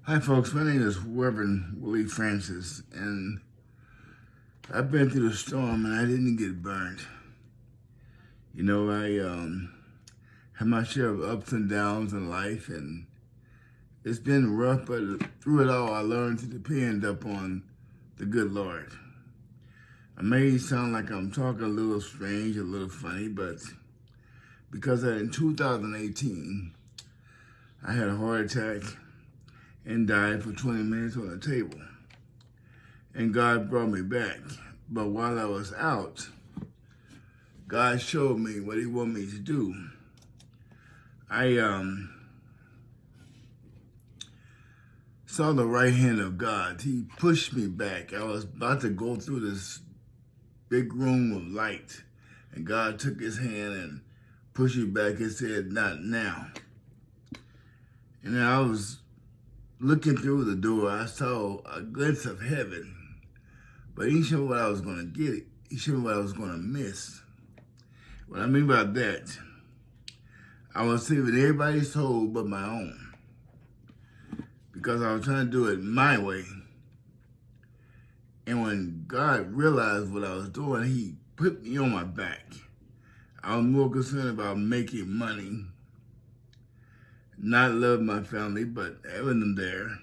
Hi, folks. My name is Reverend Willie Francis, and I've been through the storm, and I didn't get burned. I had my share of ups and downs in life, and it's been rough, but through it all, I learned to depend upon the good Lord. I may sound like I'm talking a little strange, a little funny, but because in 2018, I had a heart attack and died for 20 minutes on the table. And God brought me back. But while I was out, God showed me what He wanted me to do. I saw the right hand of God. He pushed me back. I was about to go through this big room of light, and God took His hand and pushed me back and said, "Not now." And I was looking through the door. I saw a glimpse of heaven, but He showed me what I was going to get. He showed me what I was going to miss. What I mean by that, I was saving everybody's soul but my own, because I was trying to do it my way. And when God realized what I was doing, He put me on my back. I was more concerned about making money, not loving my family, but having them there.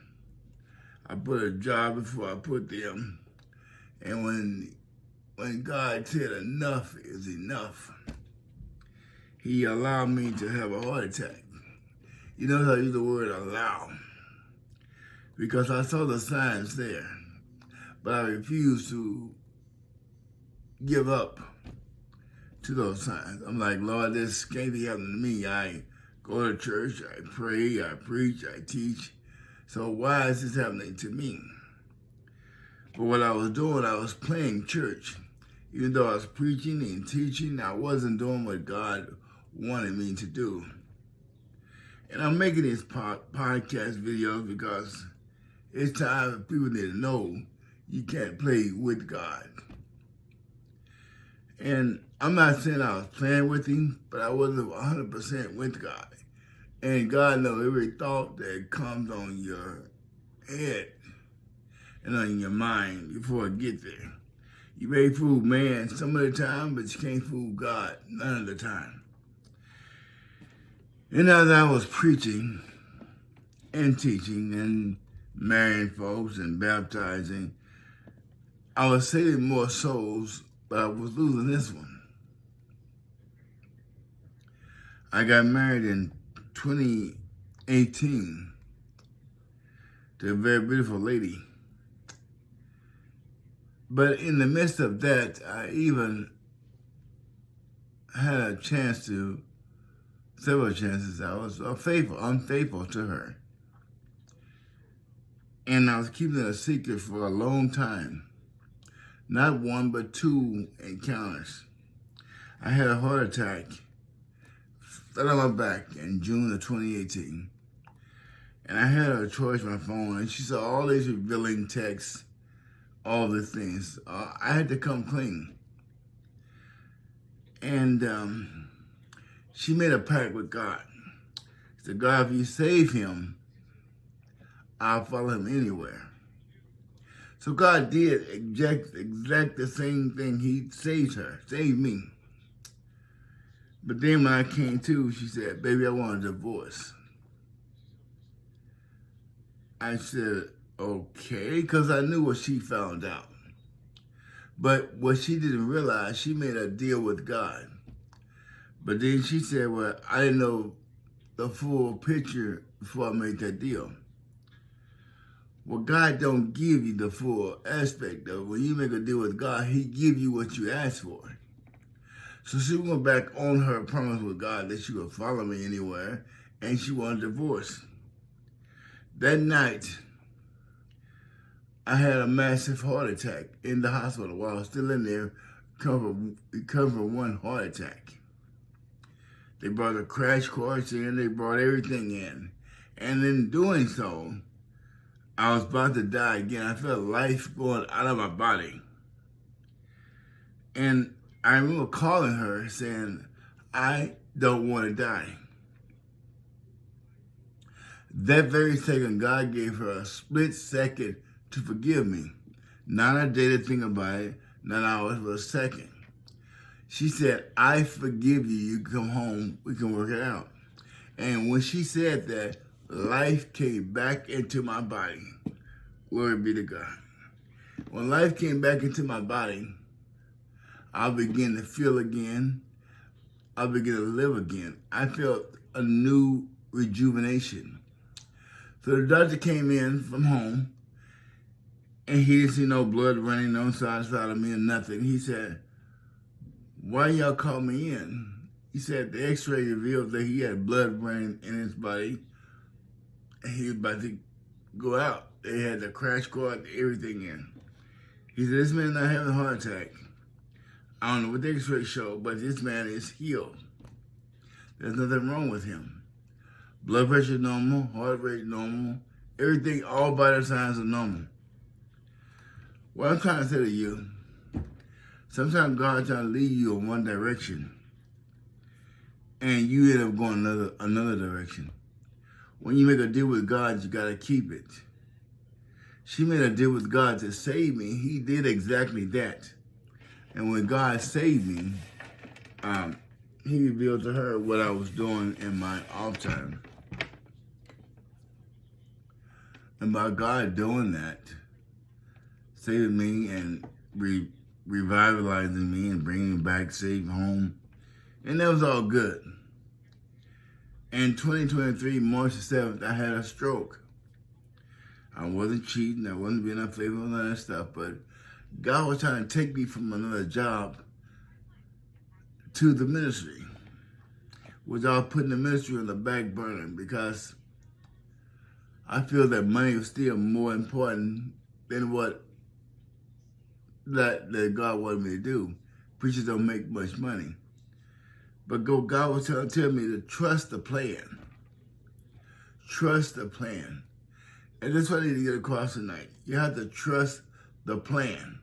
I put a job before I put them. And when God said enough is enough, He allowed me to have a heart attack. You notice I use the word allow, because I saw the signs there, but I refused to give up to those signs. I'm like, Lord, this can't be happening to me. I go to church, I pray, I preach, I teach. So why is this happening to me? But what I was doing, I was playing church. Even though I was preaching and teaching, I wasn't doing what God wanted me to do. And I'm making these podcast videos because it's time for people to know you can't play with God. And I'm not saying I was playing with Him, but I wasn't 100% with God. And God knows every thought that comes on your head and on your mind before it gets there. You may fool man some of the time, but you can't fool God none of the time. And as I was preaching and teaching and marrying folks and baptizing, I was saving more souls, but I was losing this one. I got married in 2018 to a very beautiful lady. But in the midst of that, I even had a chance to, several chances, I was unfaithful to her. And I was keeping it a secret for a long time. Not one, but two encounters. I had a heart attack, fell on my back in June of 2018. And I had her charge my phone, and she saw all these revealing texts, all the things. I had to come clean. And she made a pact with God. She said, God, if you save him, I'll follow him anywhere. So God did exact the same thing. He saved me. But then when I came to, she said, baby, I want a divorce. I said, okay, because I knew what she found out. But what she didn't realize, she made a deal with God. But then she said, well, I didn't know the full picture before I made that deal. Well, God don't give you the full aspect of it. When you make a deal with God, He give you what you ask for. So she went back on her promise with God that she would follow me anywhere, and she wanted a divorce. That night, I had a massive heart attack in the hospital while I was still in there, recovering from one heart attack. They brought a crash course in, they brought everything in. And in doing so, I was about to die again. I felt life going out of my body. And I remember calling her saying, I don't want to die. That very second, God gave her a split second to forgive me. Not a day to think about it, not hours, but a second. She said, I forgive you. You come home, we can work it out. And when she said that, life came back into my body. Glory be to God. When life came back into my body, I began to feel again. I began to live again. I felt a new rejuvenation. So the doctor came in from home, and he didn't see no blood running on side of me or nothing. He said, why y'all call me in? He said the x-ray revealed that he had blood running in his body, and he was about to go out. They had the crash cart, everything in. He said, this man not having a heart attack. I don't know what the x-ray showed, but this man is healed. There's nothing wrong with him. Blood pressure normal, heart rate normal, everything, all vital signs are normal. What I'm trying to say to you, sometimes God's trying to lead you in one direction, and you end up going another direction. When you make a deal with God, you got to keep it. She made a deal with God to save me. He did exactly that. And when God saved me, he revealed to her what I was doing in my off time. And by God doing that, saving me and revitalizing me and bringing me back safe home, and that was all good. In 2023, March the 7th, I had a stroke. I wasn't cheating, I wasn't being unfaithful, none of that stuff, but God was trying to take me from another job to the ministry, which I was putting the ministry on the back burner because I feel that money was still more important than what that God wanted me to do. Preachers don't make much money. But God was trying to tell me to trust the plan. Trust the plan. And that's what I need to get across tonight. You have to trust the plan.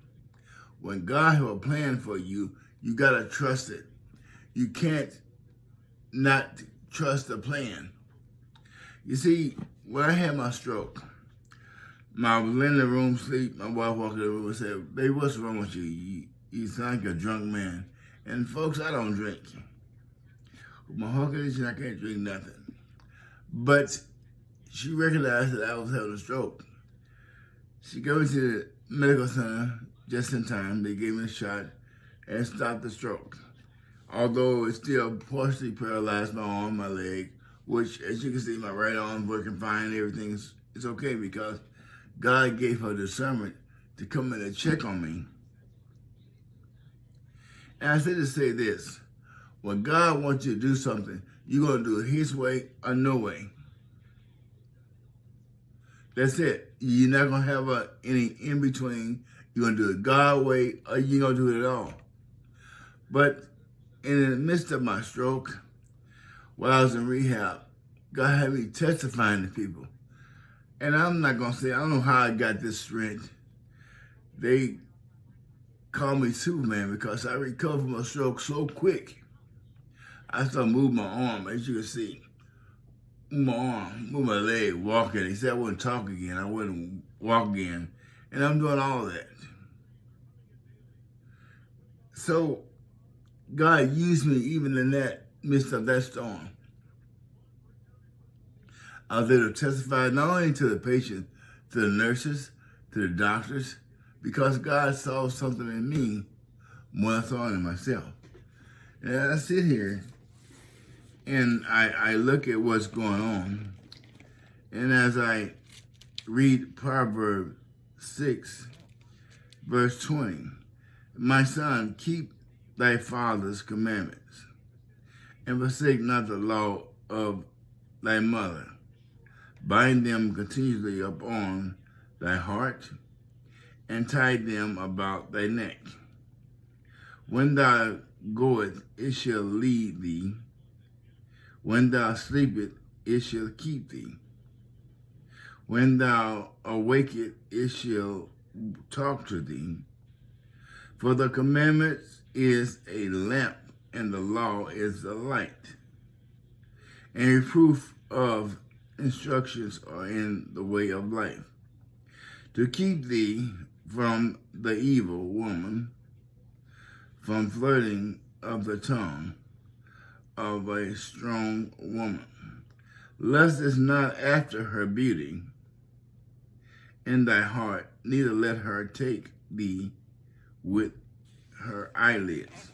When God has a plan for you, you got to trust it. You can't not trust the plan. You see, when I had my stroke, I was in the room sleep. My wife walked in the room and said, baby, what's wrong with you? You sound like a drunk man. And folks, I don't drink. With my heart condition, I can't drink nothing. But she recognized that I was having a stroke. She got me to the medical center just in time. They gave me a shot and stopped the stroke. Although it still partially paralyzed my arm, my leg, which, as you can see, my right arm's working fine. Everything's it's okay because God gave her discernment to come in and check on me. And I say to say this, when God wants you to do something, you're going to do it his way or no way. That's it. You're not going to have any in-between. You're going to do it God's way or you're going to do it at all. But in the midst of my stroke, while I was in rehab, God had me testifying to people. And I'm not going to say, I don't know how I got this strength. They call me Superman because I recovered from a stroke so quick. I started moving my arm, as you can see. Move my arm, move my leg, walking. He said I wouldn't talk again. I wouldn't walk again. And I'm doing all of that. So God used me even in that midst of that storm. I was able to testify not only to the patient, to the nurses, to the doctors, because God saw something in me more than I saw in myself. And as I sit here and I look at what's going on, and as I read Proverbs 6, verse 20, my son, keep thy father's commandments, and forsake not the law of thy mother. Bind them continually upon thy heart, and tie them about thy neck. When thou goest, it shall lead thee. When thou sleepest, it shall keep thee. When thou awakest, it shall talk to thee. For the commandment is a lamp, and the law is a light. And reproof of instructions are in the way of life, to keep thee from the evil woman, from flirting of the tongue of a strong woman. Lust is not after her beauty in thy heart, neither let her take thee with her eyelids.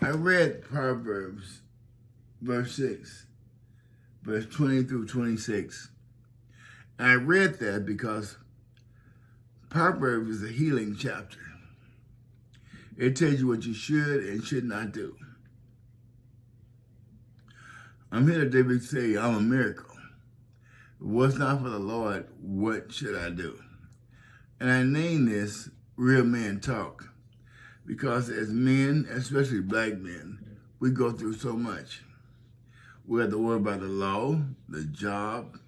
I read Proverbs, verse 6, verse 20 through 26. And I read that because Proverbs is a healing chapter. It tells you what you should and should not do. I'm here today to say I'm a miracle. If it was not for the Lord, what should I do? And I name this Real Men Talk because as men, especially black men, we go through so much. We have to worry about the law, the job.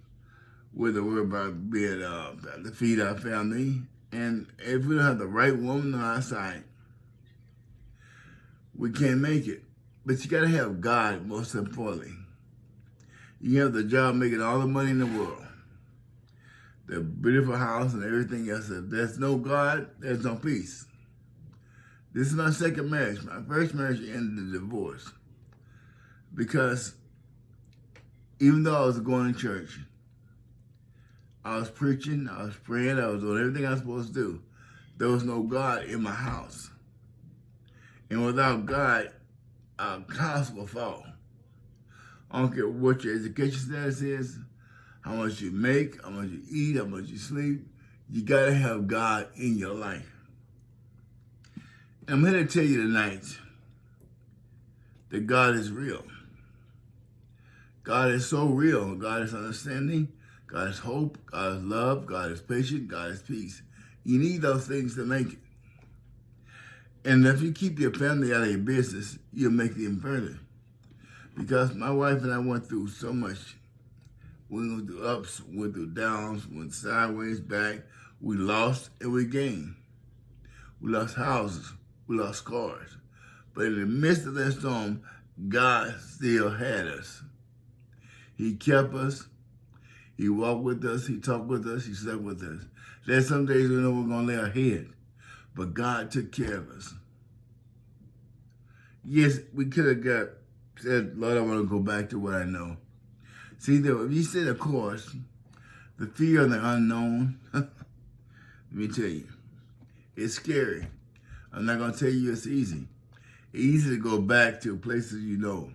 We have to worry about being to feed our family. And if we don't have the right woman on our side, we can't make it. But you got to have God most importantly. You have the job making all the money in the world, the beautiful house and everything else. If there's no God, there's no peace. This is my second marriage. My first marriage ended in divorce because even though I was going to church, I was preaching, I was praying, I was doing everything I was supposed to do. There was no God in my house. And without God, our house will fall. I don't care what your education status is, how much you make, how much you eat, how much you sleep. You gotta have God in your life. And I'm here to tell you tonight that God is real. God is so real. God is understanding. God is hope. God is love. God is patient. God is peace. You need those things to make it. And if you keep your family out of your business, you'll make them further. Because my wife and I went through so much. We went through ups, went through downs, went sideways, back. We lost and we gained. We lost houses. We lost cars. But in the midst of that storm, God still had us. He kept us. He walked with us. He talked with us. He slept with us. There's some days we know we're going to lay our head. But God took care of us. Yes, we could have said, Lord, I want to go back to what I know. See, if you say the course, the fear of the unknown, let me tell you, it's scary. I'm not going to tell you it's easy. It's easy to go back to places you know,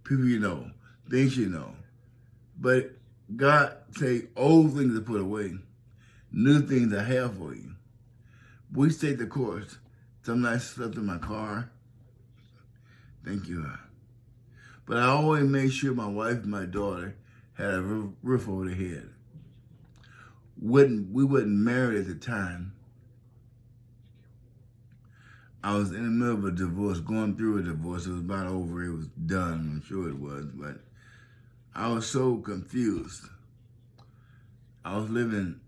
people you know, things you know. But God say old things to put away, new things I have for you. We stayed the course. Some nights I slept in my car. Thank you. But I always made sure my wife and my daughter had a roof over their head. We wasn't married at the time. I was in the middle of a divorce, going through a divorce. It was about over. It was done. I'm sure it was. But I was so confused. I was living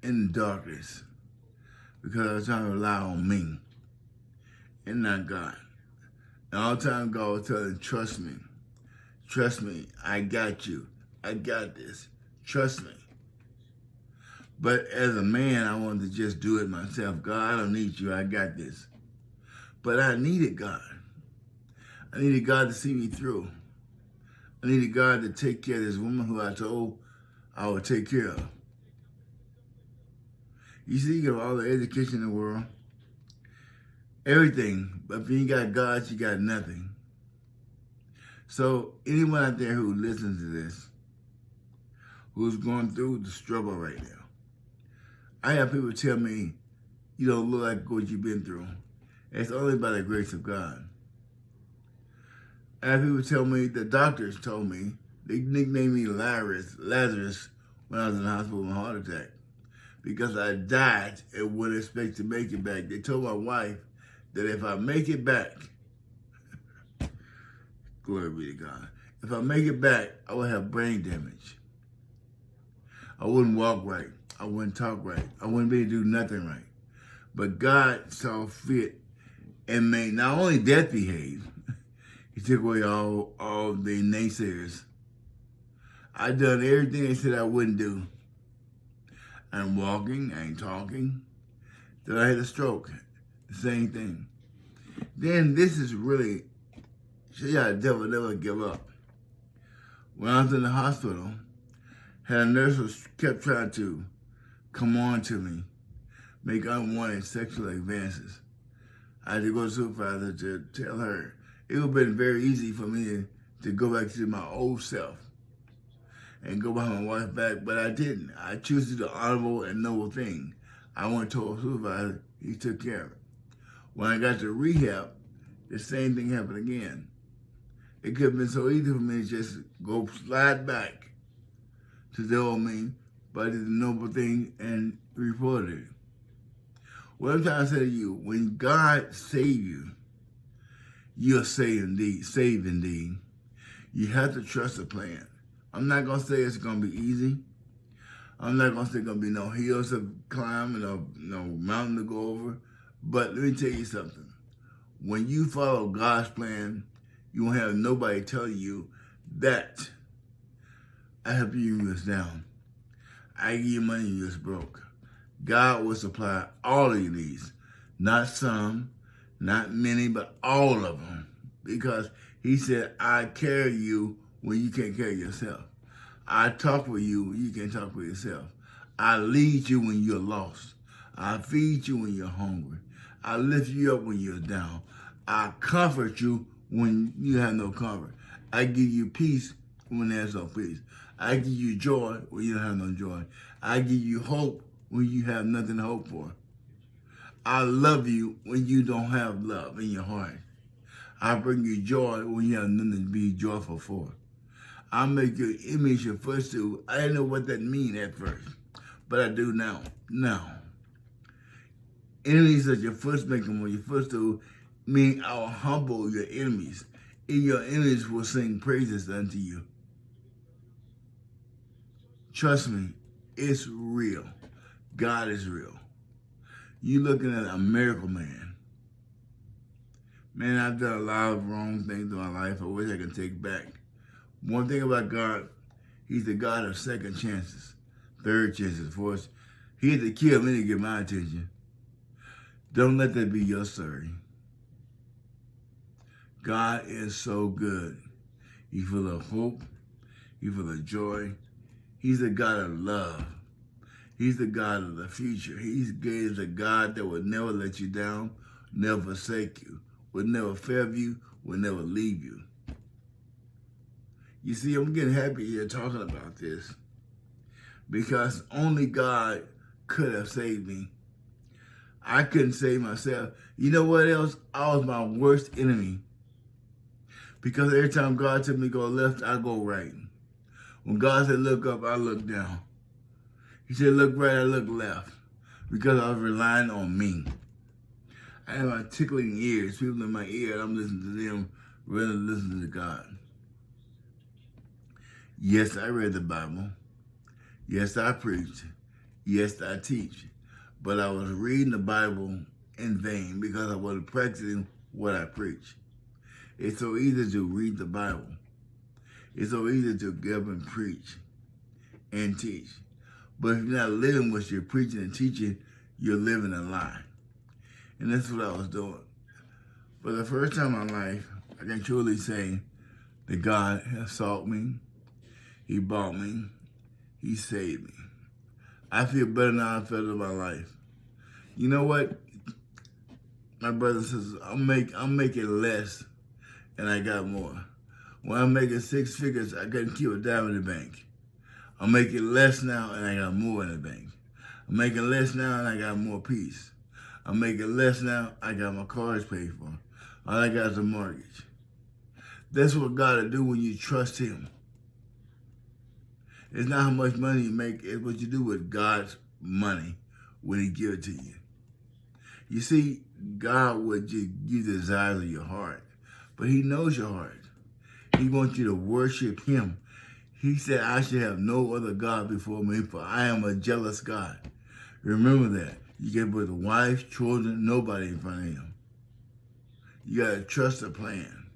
in darkness because I was trying to rely on me and not God. And all the time God was telling me, trust me. Trust me. I got you. I got this. Trust me. But as a man, I wanted to just do it myself. God, I don't need you. I got this. But I needed God. I needed God to see me through. I needed God to take care of this woman who I told I would take care of. You see, you got all the education in the world, everything, but if you ain't got God, you got nothing. So anyone out there who listens to this, who's going through the struggle right now, I have people tell me, you don't look like what you've been through. It's only by the grace of God. I have people tell me, the doctors told me, they nicknamed me Lazarus when I was in the hospital with a heart attack. Because I died and wouldn't expect to make it back. They told my wife that if I make it back, glory be to God, if I make it back, I would have brain damage. I wouldn't walk right. I wouldn't talk right. I wouldn't be able to do nothing right. But God saw fit and made not only death behave, he took away all the naysayers. I done everything they said I wouldn't do. I'm walking, I ain't talking. Then I had a stroke. The same thing. Then this is really, show you how the devil never give up. When I was in the hospital, had a nurse who kept trying to come on to me, make unwanted sexual advances. I had to go to the supervisor to tell her. It would have been very easy for me to go back to my old self and go behind my wife back, but I didn't. I chose to do the honorable and noble thing. I went to a supervisor, he took care of it. When I got to rehab, the same thing happened again. It could have been so easy for me to just go slide back to the old me, but I did the noble thing and reported it. What I'm trying to say to you, when God saves you, you're saved indeed. You have to trust the plan. I'm not going to say it's going to be easy. I'm not going to say there's going to be no hills to climb and no mountain to go over. But let me tell you something. When you follow God's plan, you won't have nobody telling you that I help you when you're down. I give you money when you're broke. God will supply all of your needs. Not some, not many, but all of them. Because he said, I carry you when you can't carry yourself. I talk with you when you can't talk with yourself. I lead you when you're lost. I feed you when you're hungry. I lift you up when you're down. I comfort you when you have no comfort. I give you peace when there's no peace. I give you joy when you don't have no joy. I give you hope when you have nothing to hope for. I love you when you don't have love in your heart. I bring you joy when you have nothing to be joyful for. I make your image your footstool. I didn't know what that mean at first, but I do now. Now, enemies that your foot's making on your footstool mean I'll humble your enemies, and your enemies will sing praises unto you. Trust me, it's real. God is real. You looking at a miracle man. Man, I've done a lot of wrong things in my life I wish I could take back. One thing about God, he's the God of second chances, third chances. For us, he had to kill me to get my attention. Don't let that be your story. God is so good. He's full of hope. He's full of joy. He's the God of love. He's the God of the future. He's the God that will never let you down, never forsake you, will never fail you, will never leave you. You see, I'm getting happy here talking about this because only God could have saved me. I couldn't save myself. You know what else? I was my worst enemy because every time God told me to go left, I go right. When God said look up, I look down. He said look right, I look left because I was relying on me. I have my tickling ears, people in my ear, and I'm listening to them rather than listening to God. Yes, I read the Bible. Yes, I preach. Yes, I teach. But I was reading the Bible in vain because I wasn't practicing what I preach. It's so easy to read the Bible. It's so easy to get up and preach and teach. But if you're not living what you're preaching and teaching, you're living a lie. And that's what I was doing. For the first time in my life, I can truly say that God has sought me. He bought me. He saved me. I feel better now than I felt in my life. You know what? My brother says, I'm making less and I got more. When I'm making six figures, I couldn't keep a dime in the bank. I'm making less now and I got more in the bank. I'm making less now and I got more peace. I'm making less now, I got my cars paid for. All I got is a mortgage. That's what God will do when you trust him. It's not how much money you make, it's what you do with God's money when he gives it to you. You see, God would just give the desires of your heart, but he knows your heart. He wants you to worship him. He said, I should have no other God before me, for I am a jealous God. Remember that. You can put a wife, children, nobody in front of him. You got to trust the plan.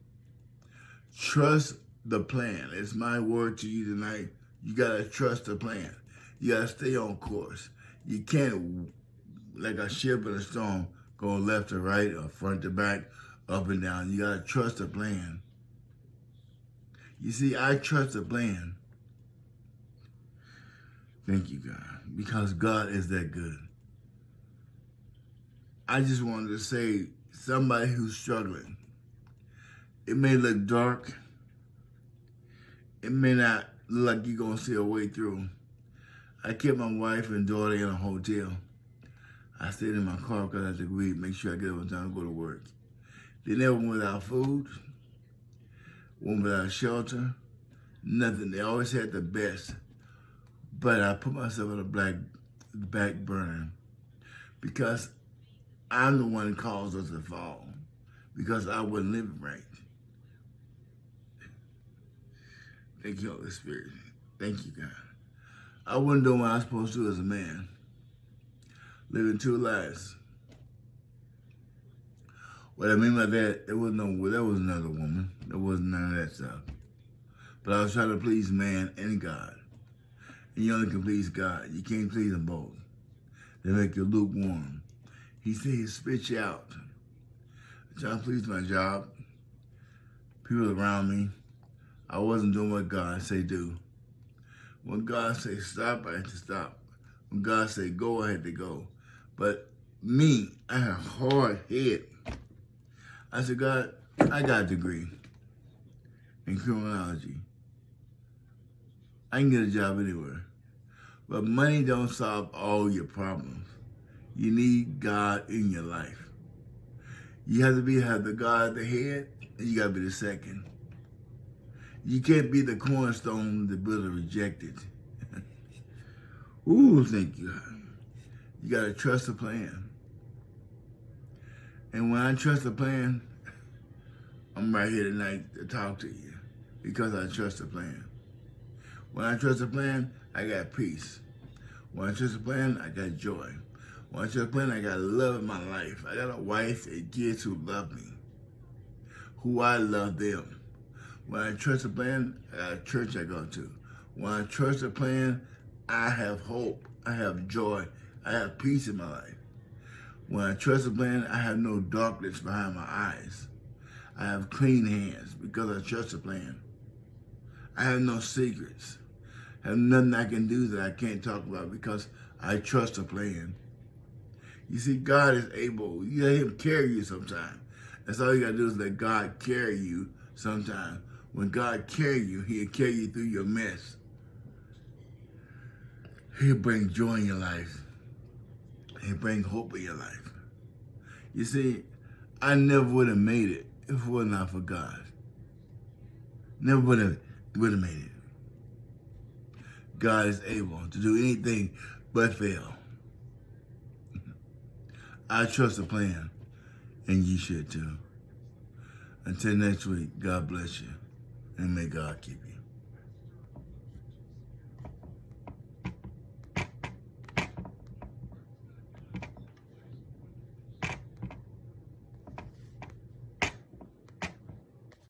Trust the plan. It's my word to you tonight. You gotta trust the plan. You gotta stay on course. You can't, like a ship in a storm, go left to right or front to back, up and down. You gotta trust the plan. You see, I trust the plan. Thank you, God, because God is that good. I just wanted to say, somebody who's struggling, it may look dark. It may not look like you're going to see a way through. I kept my wife and daughter in a hotel. I stayed in my car because I had to agree, make sure I get up on time to go to work. They never went without food, went without shelter, nothing. They always had the best. But I put myself on the back burner because I'm the one that caused us to fall, because I wasn't living right. Thank you, Holy Spirit. Thank you, God. I wasn't doing what I was supposed to do as a man, living two lives. What I mean by that, there was another woman. There wasn't none of that stuff. But I was trying to please man and God. And you only can please God. You can't please them both. They make you lukewarm. He said he'll spit you out. I'm trying to please my job, people around me. I wasn't doing what God say do. When God say stop, I had to stop. When God say go, I had to go. But me, I had a hard head. I said, God, I got a degree in criminology. I can get a job anywhere. But money don't solve all your problems. You need God in your life. You have to have the God at the head, and you got to be the second. You can't be the cornerstone the builder rejected. Ooh, thank you, God. You got to trust the plan. And when I trust the plan, I'm right here tonight to talk to you because I trust the plan. When I trust the plan, I got peace. When I trust the plan, I got joy. When I trust the plan, I got love in my life. I got a wife and kids who love me, who I love them. When I trust the plan, I got a church I go to. When I trust the plan, I have hope. I have joy. I have peace in my life. When I trust the plan, I have no darkness behind my eyes. I have clean hands because I trust the plan. I have no secrets. I have nothing I can do that I can't talk about because I trust the plan. You see, God is able. You let him carry you sometimes. That's all you got to do is let God carry you sometimes. When God carry you, he'll carry you through your mess. He'll bring joy in your life. He'll bring hope in your life. You see, I never would have made it if it were not for God. Never would have made it. God is able to do anything but fail. I trust the plan, and you should too. Until next week, God bless you, and may God keep you.